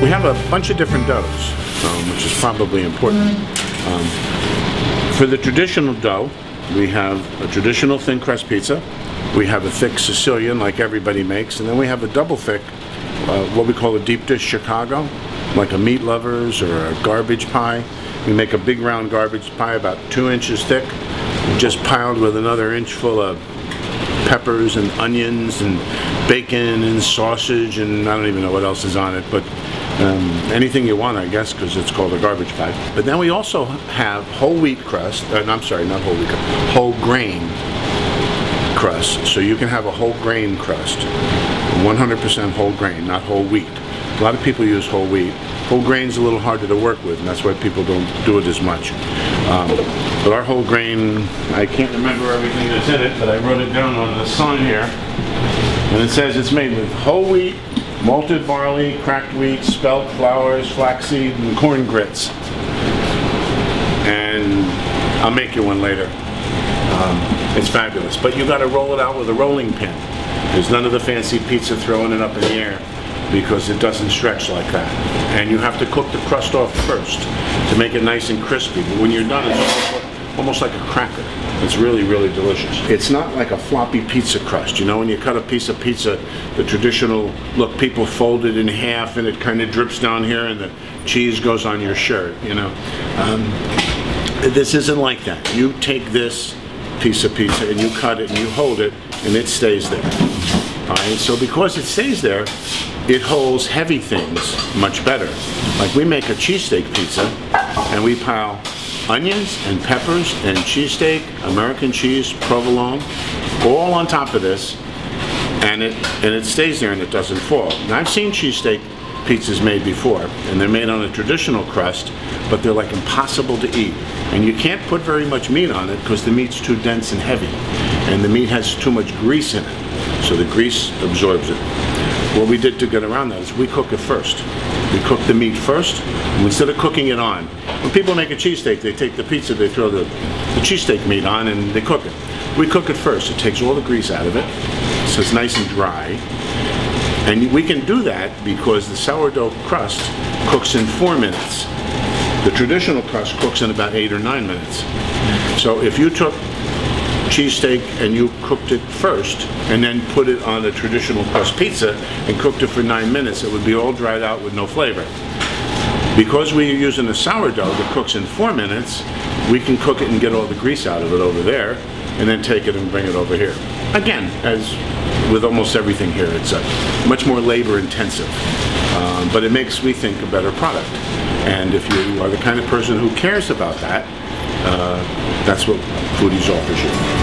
We have a bunch of different doughs, which is probably important. For the traditional dough, we have a traditional thin crust pizza. We have a thick Sicilian like everybody makes, and then we have a double thick, what we call a deep dish Chicago, like a meat lovers or a garbage pie. We make a big round garbage pie about 2 inches thick, just piled with another inch full of peppers and onions and bacon and sausage, and I don't even know what else is on it, but anything you want, I guess, because it's called a garbage pie. But then we also have whole wheat crust, I'm sorry, not whole wheat crust, whole grain crust. So you can have a whole grain crust, 100% whole grain, not whole wheat. A lot of people use whole wheat. Whole grain's a little harder to work with, and that's why people don't do it as much. But our whole grain, I can't remember everything that's in it, but I wrote it down on the sign here. And it says it's made with whole wheat, malted barley, cracked wheat, spelt flours, flaxseed, and corn grits. And I'll make you one later. It's fabulous. But you got to roll it out with a rolling pin. There's none of the fancy pizza throwing it up in the air, because it doesn't stretch like that. And you have to cook the crust off first to make it nice and crispy. But when you're done, it's almost like a cracker. It's really, really delicious. It's not like a floppy pizza crust. You know, when you cut a piece of pizza, the traditional look, people fold it in half and it kind of drips down here and the cheese goes on your shirt, you know. This isn't like that. You take this piece of pizza and you cut it and you hold it and it stays there. All right, so because it stays there, it holds heavy things much better. Like we make a cheesesteak pizza and we pile onions and peppers and cheesesteak, American cheese, provolone, all on top of this, and it stays there and it doesn't fall. Now I've seen cheesesteak pizzas made before, and they're made on a traditional crust, but they're like impossible to eat. And you can't put very much meat on it because the meat's too dense and heavy, and the meat has too much grease in it, so the grease absorbs it. What we did to get around that is we cook it first. We cook the meat first, and instead of cooking it on. When people make a cheesesteak, they take the pizza, they throw the cheesesteak meat on, and they cook it. We cook it first. It takes all the grease out of it, so it's nice and dry. And we can do that because the sourdough crust cooks in 4 minutes. The traditional crust cooks in about 8 or 9 minutes. So if you took cheesesteak and you cooked it first and then put it on a traditional crust pizza and cooked it for 9 minutes, it would be all dried out with no flavor. Because we're using a sourdough that cooks in 4 minutes, we can cook it and get all the grease out of it over there and then take it and bring it over here. Again, as with almost everything here, it's much more labor intensive, but it makes, we think, a better product. And if you are the kind of person who cares about that, that's what Foodies offers you.